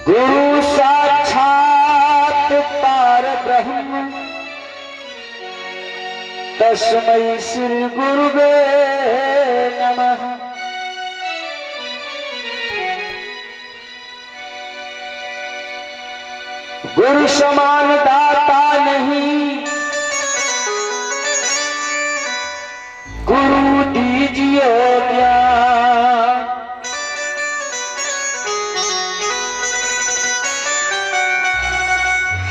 गुरु साक्षात पार ब्रह्म तस्मै श्री गुरुवे नमः। गुरु समान दाता नहीं, गुरु दीजिए ज्ञान।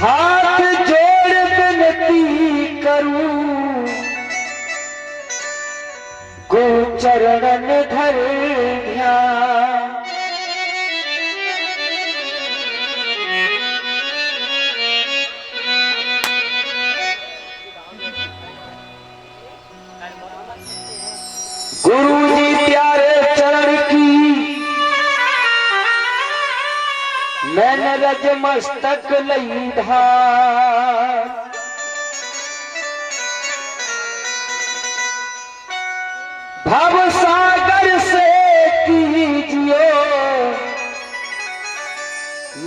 हाथ जोड़ विनती करूं, गुरु चरणन धर ध्यान। गुरु जी प्यारे चरण की मैंने रज मस्तक लई धार। भव सागर से कीजिए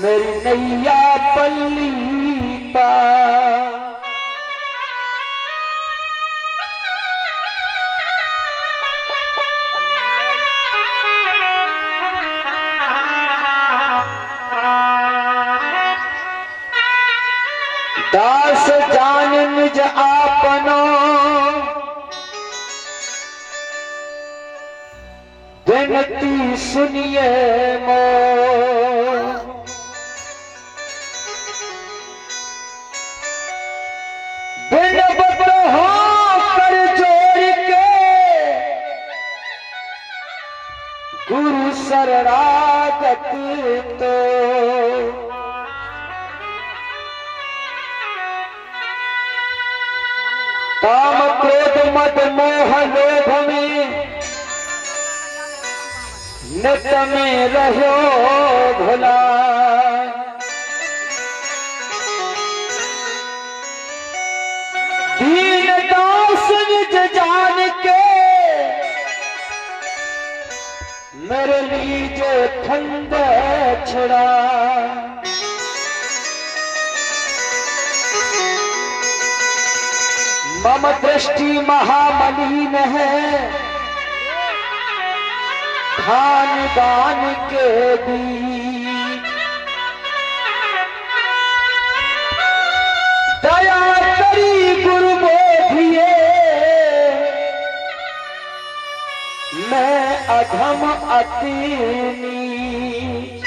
मेरी नैया पल्ली पार। दास जान निज आपनो, विनती सुनिए मोर। विनम्र हो कर जोड़ के गुरु शरणागत तो। काम क्रोध मद मोह लोभ में नित में रहो भुला। दीन दास निज जान के मेरे लीजे ठंड छड़ा। मम दृष्टि महामलिन है धान दान के बीच। दया करी गुरु बोधिए मैं अधम अति नीच।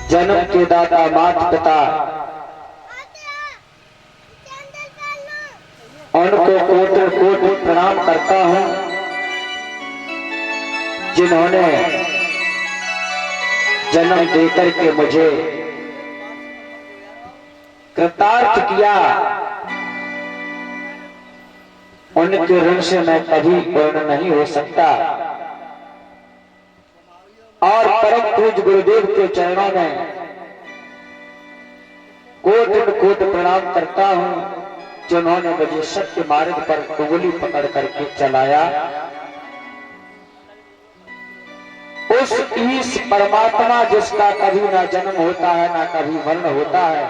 जन्म के दाता माता पिता उनको कोटि कोटि प्रणाम करता हूं, जिन्होंने जन्म देकर के मुझे कृतार्थ किया। उनके ऋण से मैं कभी पूर्ण नहीं हो सकता। और परम पूज्य गुरुदेव के चरणों में कोटि कोटि प्रणाम करता हूं, जिन्होंने मुझे सत्य मार्ग पर उंगली पकड़ करके चलाया। उस ईश परमात्मा जिसका कभी ना जन्म होता है ना कभी मरण होता है,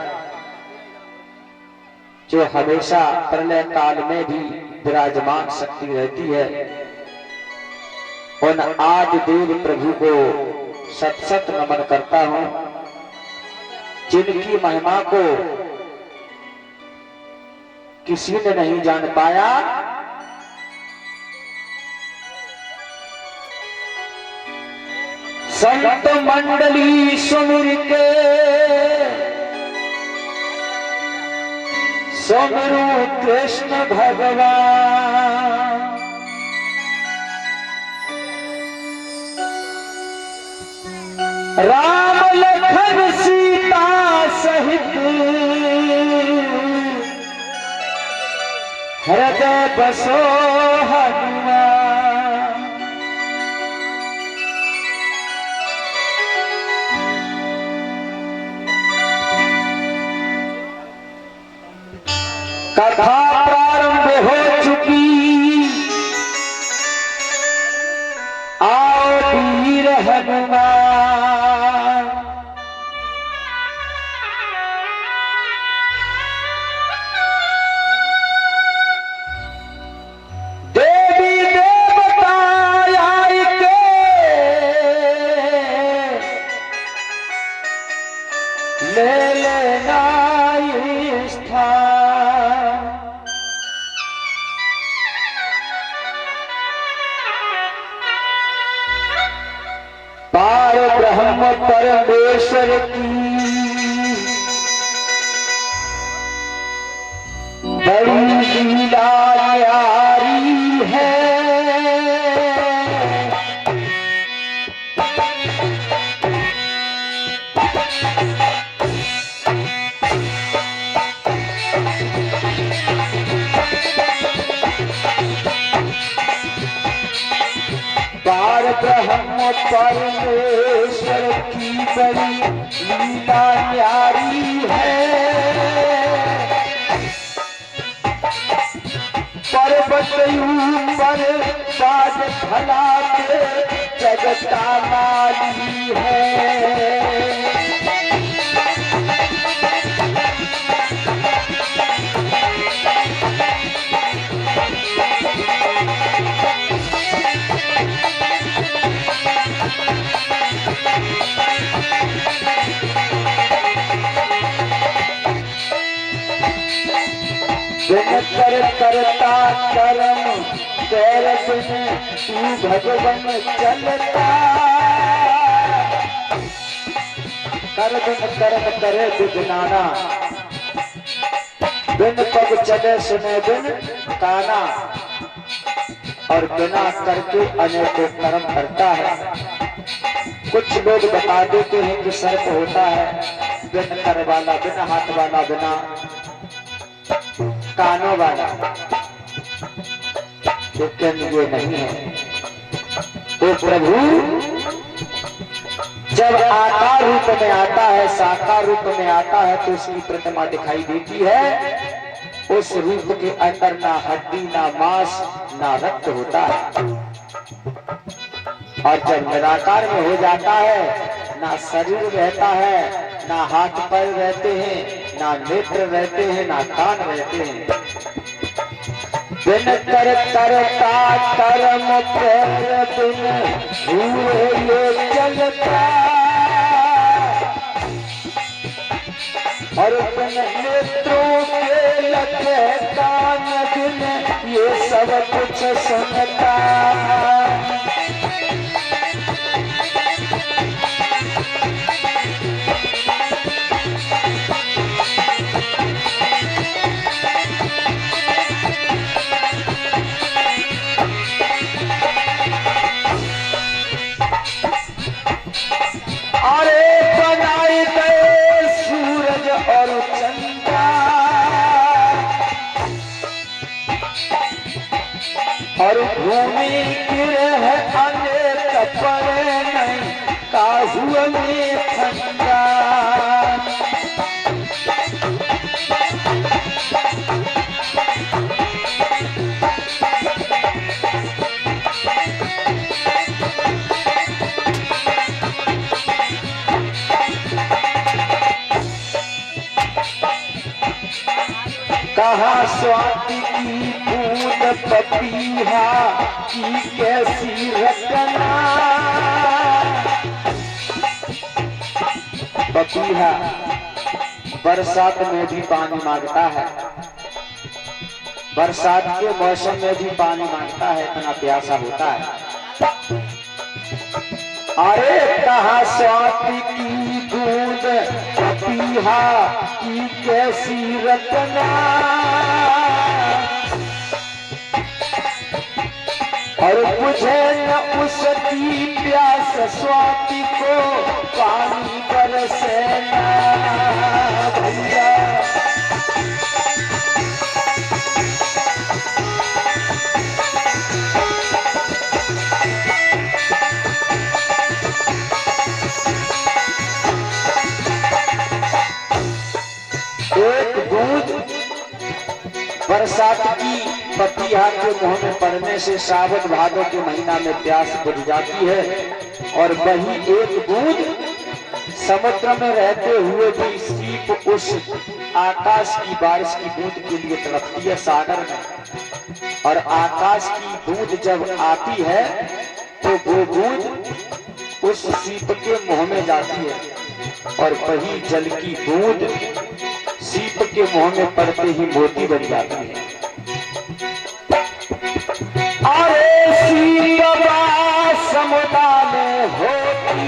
जो हमेशा प्रलय काल में भी विराजमान शक्ति रहती है, उन आदि देव प्रभु को सत सत नमन करता हूं, जिनकी महिमा को किसी ने नहीं जान पाया। संत मंडली सुमिर के सुमिरु कृष्ण भगवान। राम लखन सीता सहित हृदय बसो हनुमान। कथा प्रारंभ हो चुकी परमेश्वर की बड़ी लीला न्यारी है। पार ब्रह्म परमेश्वर की बड़ी लीला न्यारी है। पर्वत ऊपर बाज भला के जगता माली है। दिन कर करता कर्म कर तू भगवन चलता। कर दिन कर्म करे विज्ञाना, बिन पग चले सुने बिन काना। और बिना करके अनेकों कर्म करता है। कुछ लोग बता देते हैं कि सर्प होता है बिन कर वाला, बिना हाथ वाला, बिना कानों वाला, लेकिन ये नहीं है। तो प्रभु जब आकार रूप में आता है, साकार रूप में आता है, तो उसकी प्रतिमा दिखाई देती है। उस रूप के अंदर ना हड्डी, ना मांस, ना रक्त होता है। और जब निराकार में हो जाता है, ना शरीर रहता है, ना हाथ पैर रहते हैं, ना नेत्र रहते हैं, ना कान रहते हैं। बिन कर करता कर्म कर बिन हुए ये चलता। और बिन नेत्रों के लगे कान बिन ये सब कुछ सुनता। और भूमि गिरह अनेक पड़े नहीं काहू में ठंडा। कहाँ स्वाति की बूंद पपीहा की कैसी रचना। पपीहा बरसात में भी पानी मांगता है, बरसात के मौसम में भी पानी मांगता है, इतना प्यासा होता है। अरे कहाँ स्वाति की बूंद पपीहा की कैसी रचना। और बुझे न उसकी प्यास स्वाति को पानी बरसे ना भैया। एक बूंद बरसात की पपीहा के मुंह में पड़ने से सावन भादों के महीना में प्यास बुझ जाती है। और वही एक बूंद समुद्र में रहते हुए भी सीप उस आकाश की बारिश की बूंद के लिए तड़पती है सागर में। और आकाश की बूंद जब आती है तो वो बूंद उस सीप के मुंह में जाती है। और वही जल की बूंद सीप के मुंह में पड़ते ही मोती बन जाती है। अरे सीप समुद्र में होती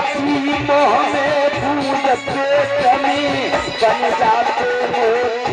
इसी मोह में बूझ पेट में बन जाते हो